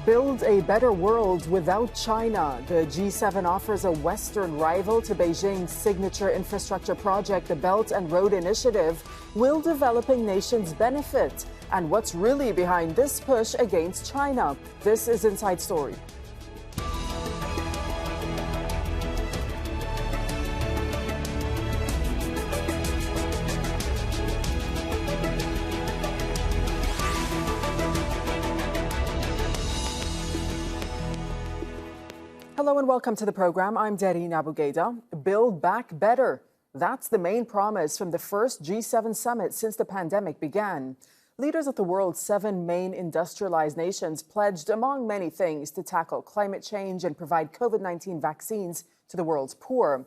Build a better world without China. The G7 offers a Western rival to Beijing's signature infrastructure project, the Belt and Road Initiative. Will developing nations benefit? And what's really behind this push against China? This is Inside Story. Hello and welcome to the program. I'm Dareen Abughaida. Build back better. That's the main promise from the first G7 summit since the pandemic began. Leaders of the world's 7 main industrialized nations pledged, among many things, to tackle climate change and provide COVID-19 vaccines to the world's poor.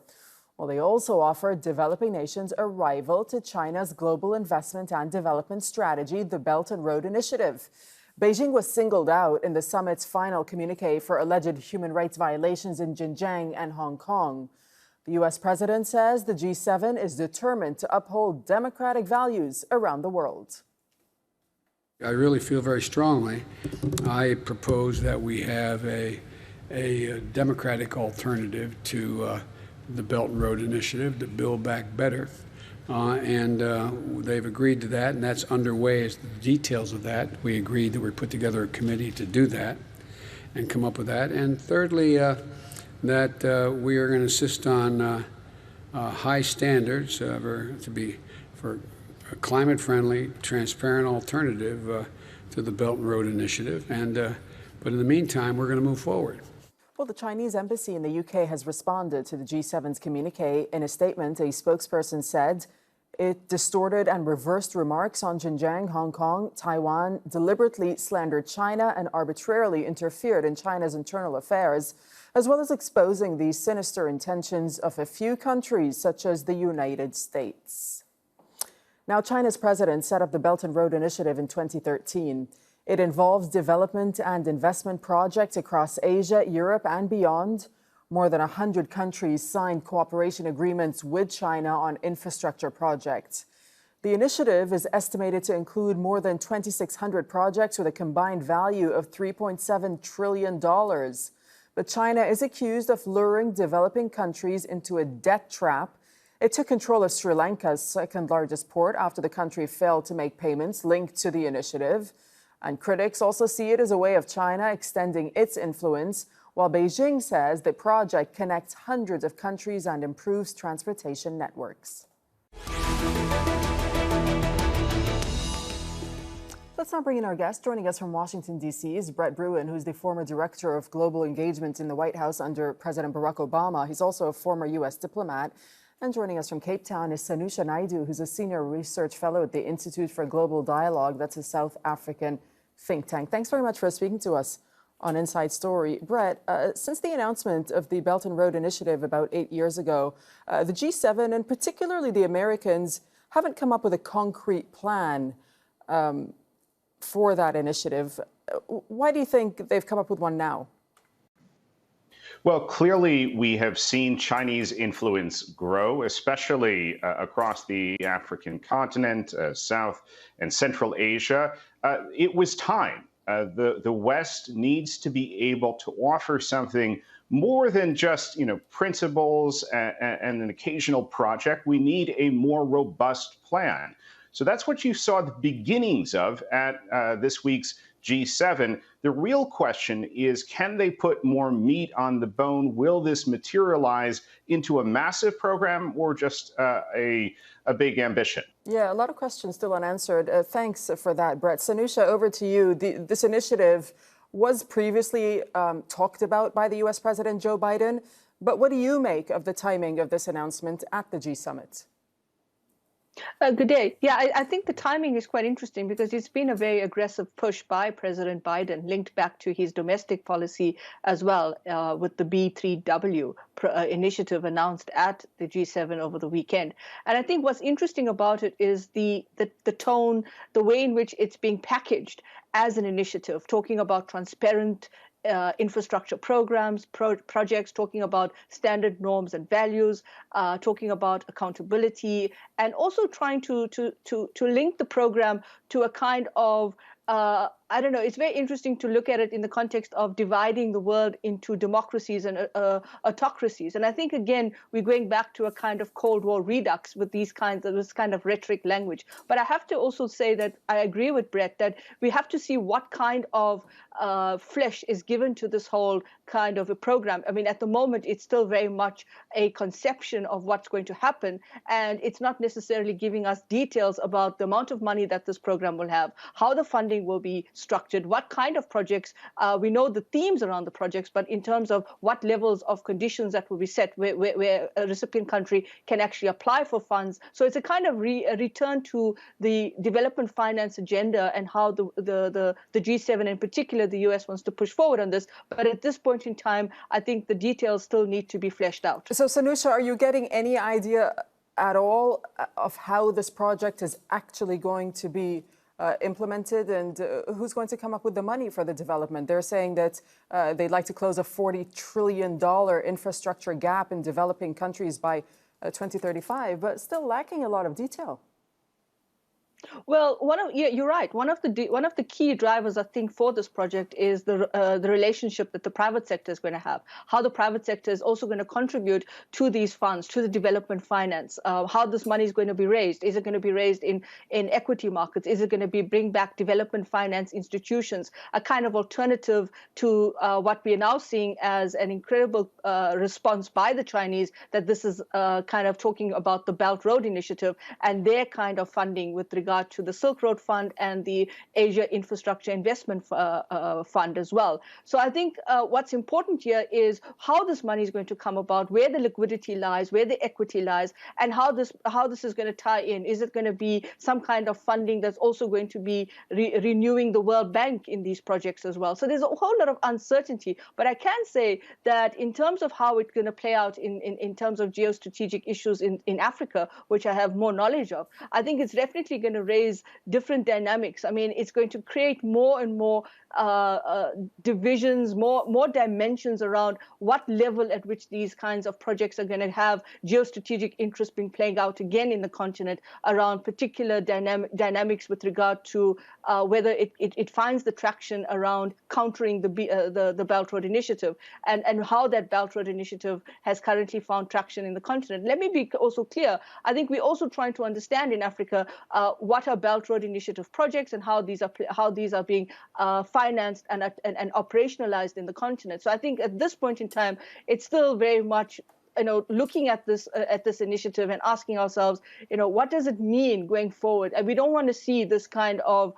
Well, they also offered developing nations a rival to China's global investment and development strategy, the Belt and Road Initiative. Beijing was singled out in the summit's final communique for alleged human rights violations in Xinjiang and Hong Kong. The U.S. president says the G7 is determined to uphold democratic values around the world. I really feel very strongly. I propose that we have a democratic alternative to the Belt and Road Initiative, to Build Back Better. They've agreed to that, and that's underway. As the details of that, we agreed that we put together a committee to do that and come up with that. And thirdly, that we are going to insist on high standards for a climate-friendly, transparent alternative to the Belt and Road Initiative. But in the meantime, we're going to move forward. Well, the Chinese embassy in the UK has responded to the G7's communique. In a statement, a spokesperson said it distorted and reversed remarks on Xinjiang, Hong Kong, Taiwan, deliberately slandered China, and arbitrarily interfered in China's internal affairs, as well as exposing the sinister intentions of a few countries, such as the United States. Now, China's president set up the Belt and Road Initiative in 2013. It involves development and investment projects across Asia, Europe, and beyond. More than 100 countries signed cooperation agreements with China on infrastructure projects. The initiative is estimated to include more than 2,600 projects with a combined value of $3.7 trillion. But China is accused of luring developing countries into a debt trap. It took control of Sri Lanka's second largest port after the country failed to make payments linked to the initiative. And critics also see it as a way of China extending its influence, while Beijing says the project connects hundreds of countries and improves transportation networks. Let's now bring in our guest. Joining us from Washington, D.C. is Brett Brun, who's the former director of global engagement in the White House under President Barack Obama. He's also a former U.S. diplomat. And joining us from Cape Town is Sanusha Naidu, who's a senior research fellow at the Institute for Global Dialogue. That's a South African think tank. Thanks very much for speaking to us on Inside Story. Brett, since the announcement of the Belt and Road Initiative about 8 years ago, the G7 and particularly the Americans haven't come up with a concrete plan for that initiative. Why do you think they've come up with one now? Well, clearly, we have seen Chinese influence grow, especially across the African continent, South and Central Asia. It was time. The West needs to be able to offer something more than just, principles and an occasional project. We need a more robust plan. So that's what you saw the beginnings of at this week's G7. The real question is, can they put more meat on the bone? Will this materialize into a massive program or just a big ambition? Yeah, a lot of questions still unanswered. Thanks for that, Brett. Sanusha, over to you. This initiative was previously talked about by the U.S. President Joe Biden. But what do you make of the timing of this announcement at the G Summit? Good day. Yeah, I think the timing is quite interesting because it's been a very aggressive push by President Biden linked back to his domestic policy as well with the B3W initiative announced at the G7 over the weekend. And I think what's interesting about it is the tone, the way in which it's being packaged as an initiative, talking about transparent infrastructure programs, projects, talking about standard norms and values, talking about accountability, and also trying to link the program to a kind of I don't know, it's very interesting to look at it in the context of dividing the world into democracies and autocracies. And I think, again, we're going back to a kind of Cold War redux with this kind of rhetoric language. But I have to also say that I agree with Brett that we have to see what kind of flesh is given to this whole kind of a program. I mean, at the moment, it's still very much a conception of what's going to happen. And it's not necessarily giving us details about the amount of money that this program will have, how the funding will be structured, what kind of projects. We know the themes around the projects, but in terms of what levels of conditions that will be set where a recipient country can actually apply for funds. So it's a kind of a return to the development finance agenda and how the G7, in particular, the US wants to push forward on this. But at this point in time, I think the details still need to be fleshed out. So, Sanusha, are you getting any idea at all of how this project is actually going to be implemented and who's going to come up with the money for the development? They're saying that they'd like to close a $40 trillion infrastructure gap in developing countries by 2035, but still lacking a lot of detail. Well, you're right. One of the key drivers, I think, for this project is the relationship that the private sector is going to have. How the private sector is also going to contribute to these funds, to the development finance. How this money is going to be raised. Is it going to be raised in equity markets? Is it going to bring back development finance institutions? A kind of alternative to what we are now seeing as an incredible response by the Chinese, that this is kind of talking about the Belt Road Initiative and their kind of funding with regard to the Silk Road Fund and the Asia Infrastructure Investment Fund as well. So I think what's important here is how this money is going to come about, where the liquidity lies, where the equity lies, and how this is going to tie in. Is it going to be some kind of funding that's also going to be renewing the World Bank in these projects as well? So there's a whole lot of uncertainty. But I can say that in terms of how it's going to play out in terms of geostrategic issues in Africa, which I have more knowledge of, I think it's definitely going to raise different dynamics. I mean, it's going to create more and more divisions, more dimensions around what level at which these kinds of projects are going to have geostrategic interest being playing out again in the continent around particular dynamics with regard to whether it finds the traction around countering the Belt Road Initiative and how that Belt Road Initiative has currently found traction in the continent. Let me be also clear. I think we're also trying to understand in Africa what are Belt Road Initiative projects and how these are being financed and operationalized in the continent. So I think at this point in time, it's still very much looking at this initiative and asking ourselves, what does it mean going forward? And we don't want to see this kind of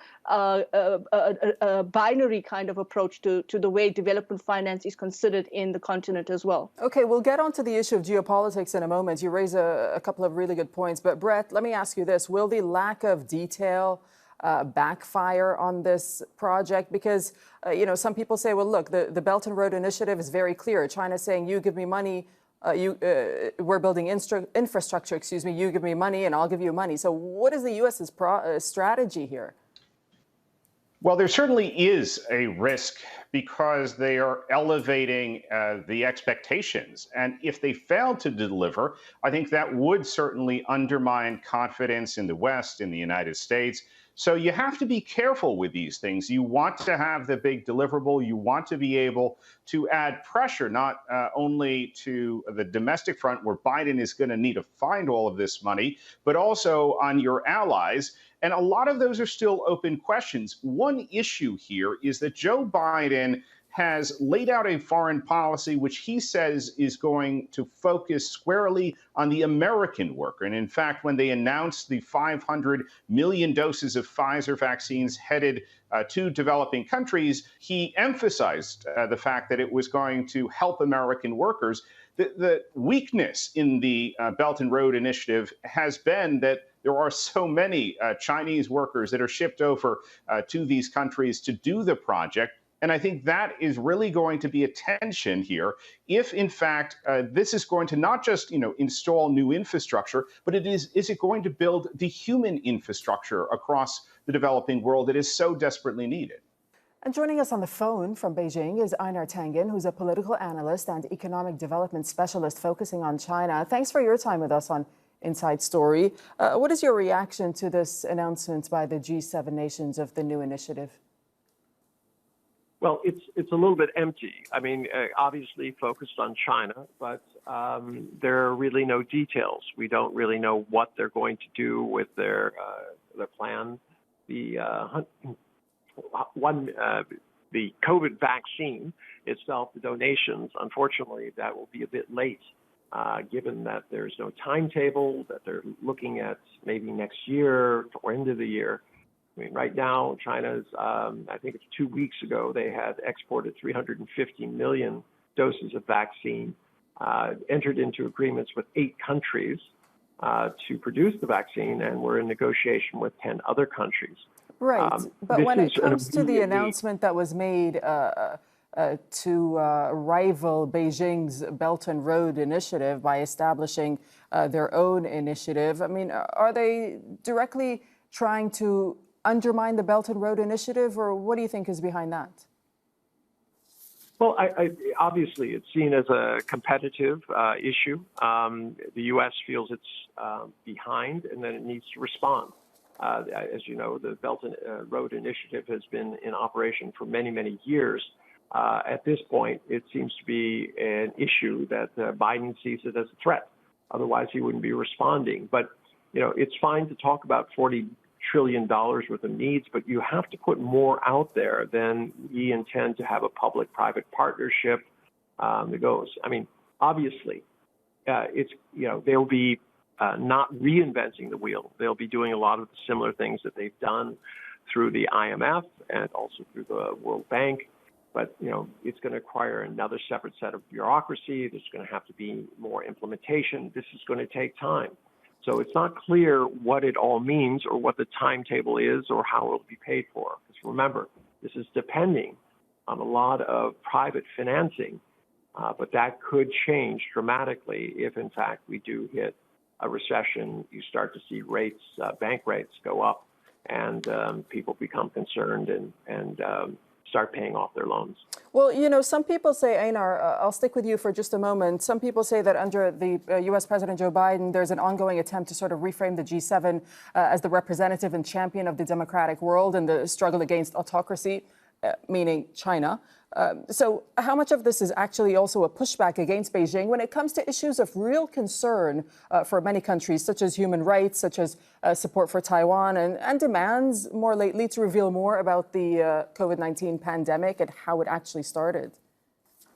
binary kind of approach to the way development finance is considered in the continent as well. Okay, we'll get onto the issue of geopolitics in a moment. You raise a couple of really good points. But Brett, let me ask you this. Will the lack of detail backfire on this project? Because, some people say, well, look, the Belt and Road Initiative is very clear. China's saying, you give me money. We're building infrastructure, you give me money and I'll give you money. So what is the U.S.'s strategy here? Well, there certainly is a risk because they are elevating the expectations. And if they fail to deliver, I think that would certainly undermine confidence in the West, in the United States. So you have to be careful with these things. You want to have the big deliverable. You want to be able to add pressure, not only to the domestic front where Biden is going to need to find all of this money, but also on your allies. And a lot of those are still open questions. One issue here is that Joe Biden has laid out a foreign policy which he says is going to focus squarely on the American worker. And in fact, when they announced the 500 million doses of Pfizer vaccines headed to developing countries, he emphasized the fact that it was going to help American workers. The weakness in the Belt and Road Initiative has been that there are so many Chinese workers that are shipped over to these countries to do the project. And I think that is really going to be a tension here if, in fact, this is going to not just, install new infrastructure, but is it going to build the human infrastructure across the developing world that is so desperately needed? And joining us on the phone from Beijing is Einar Tangen, who's a political analyst and economic development specialist focusing on China. Thanks for your time with us on Inside Story. What is your reaction to this announcement by the G7 nations of the new initiative? Well, it's a little bit empty. I mean, obviously focused on China, but there are really no details. We don't really know what they're going to do with their plan. The COVID vaccine itself, the donations, unfortunately, that will be a bit late, given that there's no timetable, that they're looking at maybe next year or end of the year. I mean, right now, China's, I think it's 2 weeks ago, they had exported 350 million doses of vaccine, entered into agreements with 8 countries to produce the vaccine, and we're in negotiation with 10 other countries. Right. But when it comes to the announcement that was made to rival Beijing's Belt and Road Initiative by establishing their own initiative, I mean, are they directly trying to undermine the Belt and Road Initiative, or what do you think is behind that? Well, obviously, it's seen as a competitive issue. The U.S. feels it's behind, and then it needs to respond. As you know, the Belt and Road Initiative has been in operation for many, many years. At this point, it seems to be an issue that Biden sees it as a threat. Otherwise, he wouldn't be responding. But, you know, it's fine to talk about $40 trillion worth of needs, but you have to put more out there than we intend to have a public-private partnership that goes. I mean, obviously, it's, you know, they'll be not reinventing the wheel. They'll be doing a lot of the similar things that they've done through the IMF and also through the World Bank. But, you know, it's going to require another separate set of bureaucracy. There's going to have to be more implementation. This is going to take time. So it's not clear what it all means or what the timetable is or how it will be paid for. Because remember, this is depending on a lot of private financing, but that could change dramatically if, in fact, we do hit a recession. You start to see rates, bank rates go up, and people become concerned and start paying off their loans. Well, you know, some people say, Einar, I'll stick with you for just a moment. Some people say that under the U.S. President Joe Biden, there's an ongoing attempt to sort of reframe the G7 as the representative and champion of the democratic world and the struggle against autocracy, meaning China. So how much of this is actually also a pushback against Beijing when it comes to issues of real concern for many countries, such as human rights, such as support for Taiwan, and demands more lately to reveal more about the COVID-19 pandemic and how it actually started?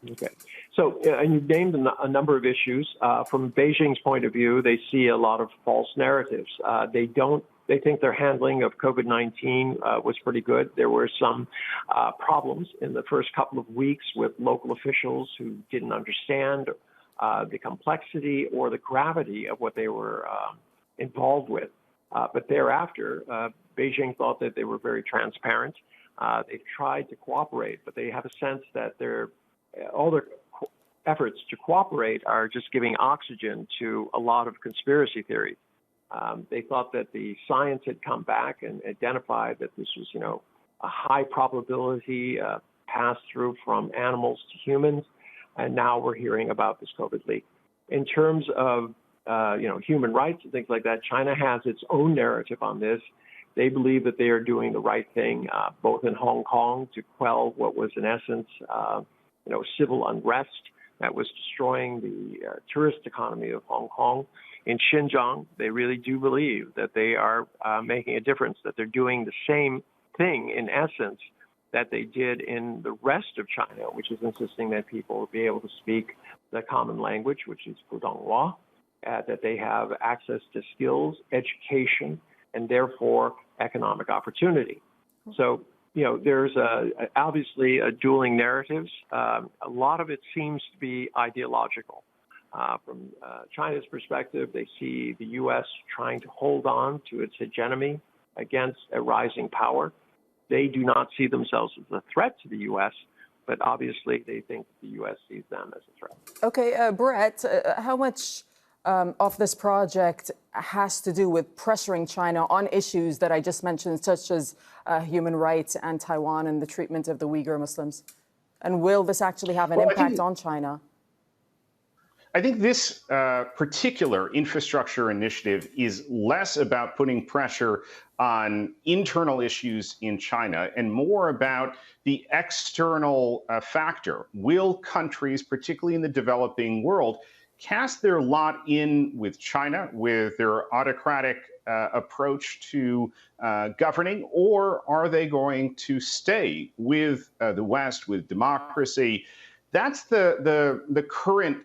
Okay. So you've named a number of issues. From Beijing's point of view, they see a lot of false narratives. They think their handling of COVID-19 was pretty good. There were some problems in the first couple of weeks with local officials who didn't understand the complexity or the gravity of what they were involved with. But thereafter, Beijing thought that they were very transparent. They've tried to cooperate, but they have a sense that all their efforts to cooperate are just giving oxygen to a lot of conspiracy theories. They thought that the science had come back and identified that this was, you know, a high probability pass through from animals to humans, and now we're hearing about this COVID leak. In terms of, you know, human rights and things like that, China has its own narrative on this. They believe that they are doing the right thing, both in Hong Kong to quell what was in essence, you know, civil unrest that was destroying the tourist economy of Hong Kong. In Xinjiang, they really do believe that they are making a difference, that they're doing the same thing, in essence, that they did in the rest of China, which is insisting that people be able to speak the common language, which is Putonghua, that they have access to skills, education, and therefore economic opportunity. So, you know, there's obviously a dueling narratives. A lot of it seems to be ideological. From China's perspective, they see the U.S. trying to hold on to its hegemony against a rising power. They do not see themselves as a threat to the U.S., but obviously they think the U.S. sees them as a threat. Okay, Brett, how much of this project has to do with pressuring China on issues that I just mentioned, such as human rights and Taiwan and the treatment of the Uyghur Muslims? And will this actually have an impact on China? I think this particular infrastructure initiative is less about putting pressure on internal issues in China and more about the external factor. Will countries, particularly in the developing world, cast their lot in with China, with their autocratic approach to governing, or are they going to stay with the West, with democracy? That's the current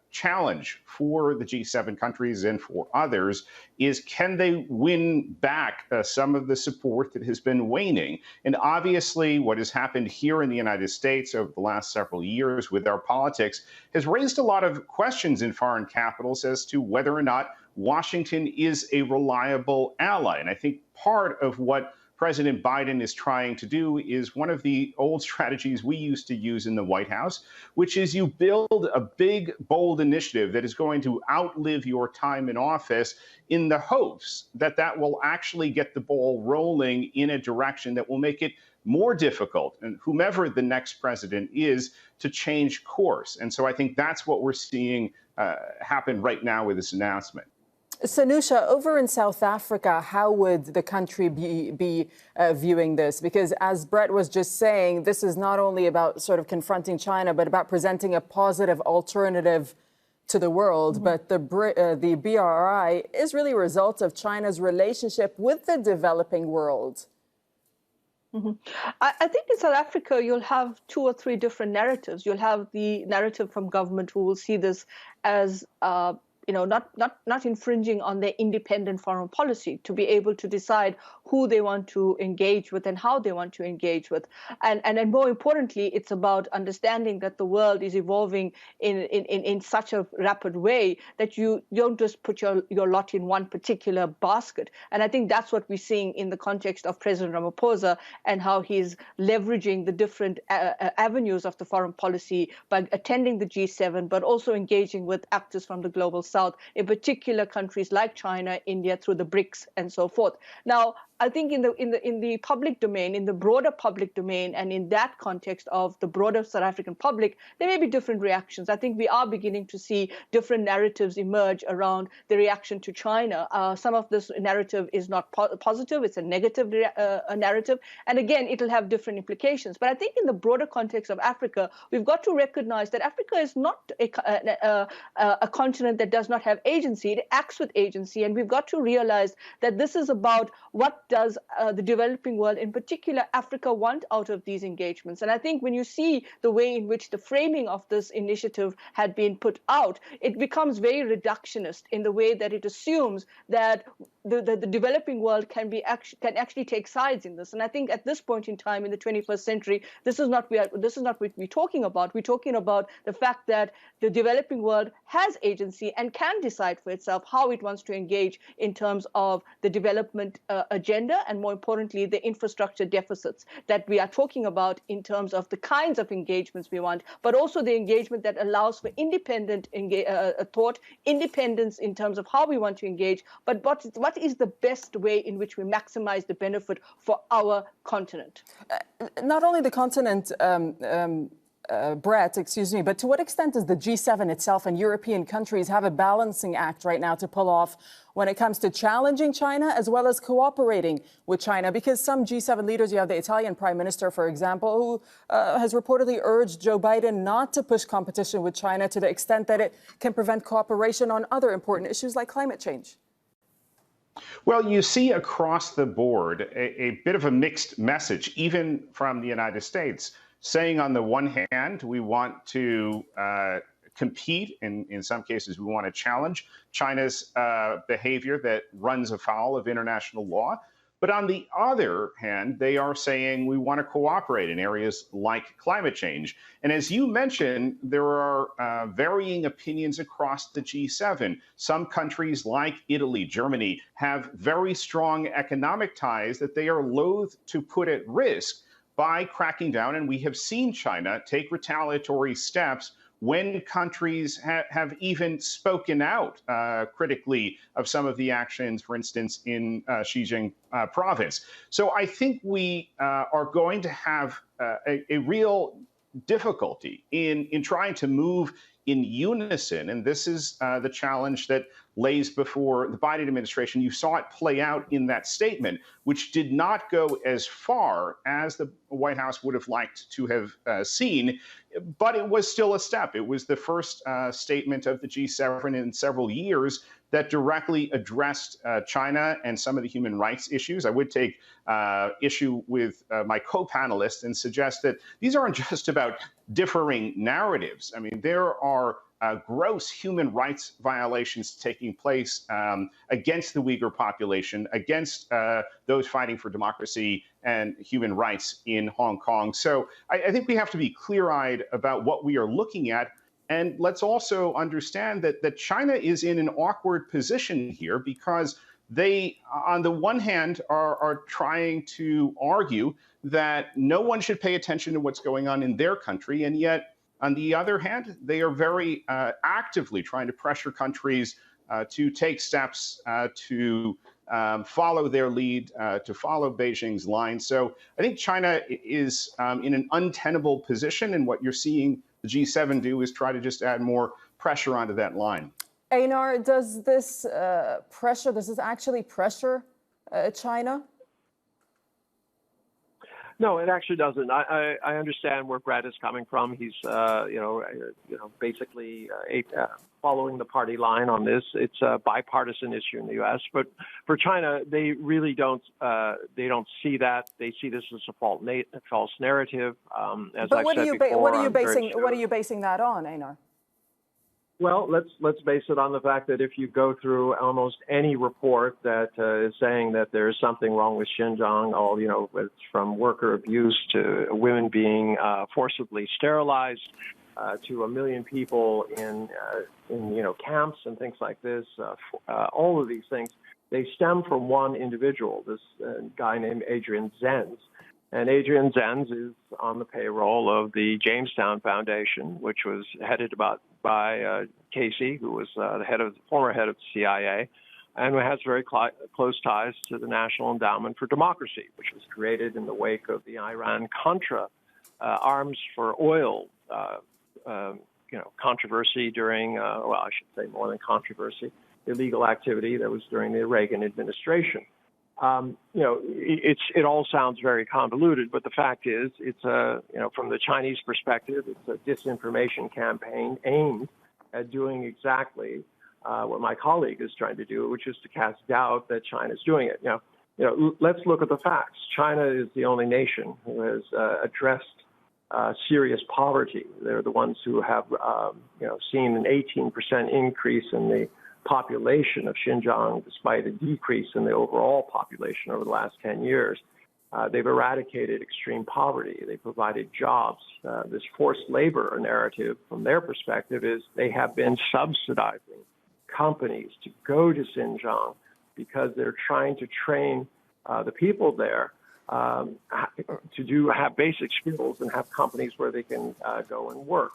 challenge for the G7 countries and for others, is can they win back some of the support that has been waning? And obviously what has happened here in the United States over the last several years with our politics has raised a lot of questions in foreign capitals as to whether or not Washington is a reliable ally. And I think part of what President Biden is trying to do is one of the old strategies we used to use in the White House, which is you build a big, bold initiative that is going to outlive your time in office in the hopes that that will actually get the ball rolling in a direction that will make it more difficult, and whomever the next president is, to change course. And so I think that's what we're seeing happen right now with this announcement. Sanusha, over in South Africa, how would the country be viewing this? Because as Brett was just saying, this is not only about sort of confronting China, but about presenting a positive alternative to the world. Mm-hmm. But the BRI is really a result of China's relationship with the developing world. Mm-hmm. I think in South Africa, you'll have 2 or 3 different narratives. You'll have the narrative from government who will see this as not infringing on their independent foreign policy, to be able to decide who they want to engage with and how they want to engage with. And more importantly, it's about understanding that the world is evolving in such a rapid way that you don't just put your lot in one particular basket. And I think that's what we're seeing in the context of President Ramaphosa and how he's leveraging the different avenues of the foreign policy by attending the G7, but also engaging with actors from the global South, in particular countries like China, India, through the BRICS and so forth. Now, I think in the public domain, in the broader public domain, and in that context of the broader South African public, there may be different reactions. I think we are beginning to see different narratives emerge around the reaction to China. Some of this narrative is not positive; it's a negative narrative, and again, it'll have different implications. But I think in the broader context of Africa, we've got to recognize that Africa is not a continent that does not have agency. It acts with agency, and we've got to realize that this is about what does the developing world, in particular Africa, want out of these engagements. And I think when you see the way in which the framing of this initiative had been put out, it becomes very reductionist in the way that it assumes that the developing world can actually take sides in this. And I think at this point in time in the 21st century, this is not what we're talking about. We're talking about the fact that the developing world has agency and can decide for itself how it wants to engage in terms of the development agenda, and more importantly, the infrastructure deficits that we are talking about in terms of the kinds of engagements we want, but also the engagement that allows for independent thought, independence in terms of how we want to engage, but what is the best way in which we maximize the benefit for our continent? Not only the continent, Brett, excuse me, but to what extent does the G7 itself and European countries have a balancing act right now to pull off when it comes to challenging China as well as cooperating with China? Because some G7 leaders, you have the Italian Prime Minister, for example, who has reportedly urged Joe Biden not to push competition with China to the extent that it can prevent cooperation on other important issues like climate change. Well, you see across the board a bit of a mixed message, even from the United States, saying on the one hand, we want to compete, in some cases we want to challenge China's behavior that runs afoul of international law. But on the other hand, they are saying we want to cooperate in areas like climate change. And as you mentioned, there are varying opinions across the G7. Some countries like Italy, Germany, have very strong economic ties that they are loath to put at risk by cracking down. And we have seen China take retaliatory steps when countries have even spoken out critically of some of the actions, for instance, in Xinjiang province. So I think we are going to have a real difficulty in trying to move in unison. And this is the challenge that lays before the Biden administration. You saw it play out in that statement, which did not go as far as the White House would have liked to have seen, but it was still a step. It was the first statement of the G7 in several years that directly addressed China and some of the human rights issues. I would take issue with my co-panelists and suggest that these aren't just about differing narratives. I mean, there are gross human rights violations taking place against the Uyghur population, against those fighting for democracy and human rights in Hong Kong. So I think we have to be clear-eyed about what we are looking at. And let's also understand that China is in an awkward position here because they, on the one hand, are trying to argue that no one should pay attention to what's going on in their country. And yet, on the other hand, they are very actively trying to pressure countries to take steps to follow their lead, to follow Beijing's line. So I think China is in an untenable position, and what you're seeing the G7 do is try to just add more pressure onto that line. Einar, does this actually pressure China? No, it actually doesn't. I understand where Brett is coming from. He's basically following the party line on this. It's a bipartisan issue in the U.S., but for China, they really don't. They don't see that. They see this as a false narrative. But what are you basing that on, Einar? Well, let's base it on the fact that if you go through almost any report that is saying that there is something wrong with Xinjiang, it's from worker abuse to women being forcibly sterilized, to 1 million people in camps and things like this, all of these things, they stem from one individual, this guy named Adrian Zenz. And Adrian Zenz is on the payroll of the Jamestown Foundation, which was headed by Casey, who was the former head of the CIA, and who has very close ties to the National Endowment for Democracy, which was created in the wake of the Iran-Contra arms for oil controversy during, I should say more than controversy, illegal activity that was during the Reagan administration. It all sounds very convoluted, but the fact is, it's from the Chinese perspective, it's a disinformation campaign aimed at doing exactly what my colleague is trying to do, which is to cast doubt that China is doing it. Let's look at the facts. China is the only nation who has addressed serious poverty. They're the ones who have, seen an 18% increase in the population of Xinjiang, despite a decrease in the overall population over the last 10 years. They've eradicated extreme poverty. They provided jobs. This forced labor narrative, from their perspective, is they have been subsidizing companies to go to Xinjiang because they're trying to train the people there to have basic skills and have companies where they can go and work.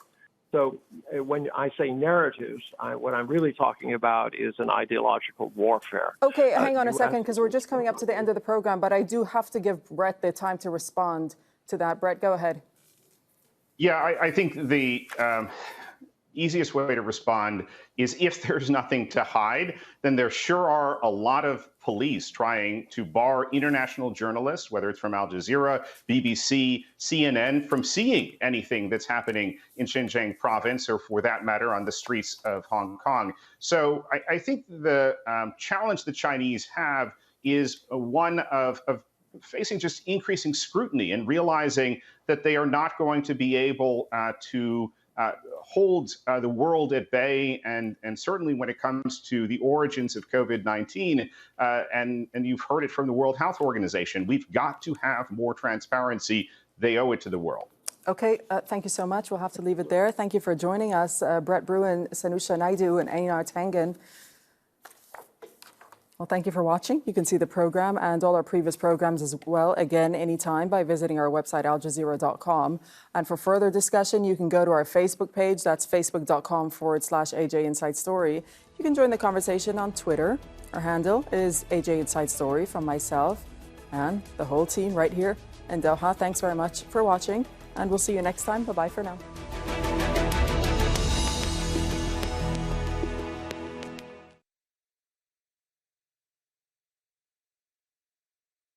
So when I say narratives, what I'm really talking about is an ideological warfare. Okay, hang on a second, because we're just coming up to the end of the program, but I do have to give Brett the time to respond to that. Brett, go ahead. Yeah, I think the easiest way to respond is if there's nothing to hide, then there sure are a lot of police trying to bar international journalists, whether it's from Al Jazeera, BBC, CNN, from seeing anything that's happening in Xinjiang province, or for that matter, on the streets of Hong Kong. So I think the challenge the Chinese have is one of facing just increasing scrutiny and realizing that they are not going to be able to hold the world at bay, and certainly when it comes to the origins of COVID-19, and you've heard it from the World Health Organization, we've got to have more transparency. They owe it to the world. Okay, thank you so much. We'll have to leave it there. Thank you for joining us, Brett Brun, Sanusha, Naidu, and Einar Tangen. Well, thank you for watching. You can see the program and all our previous programs as well, again, anytime by visiting our website, aljazeera.com. And for further discussion, you can go to our Facebook page. That's facebook.com/AJ Inside Story. You can join the conversation on Twitter. Our handle is AJ Inside Story, from myself and the whole team right here in Doha. Thanks very much for watching, and we'll see you next time. Bye-bye for now.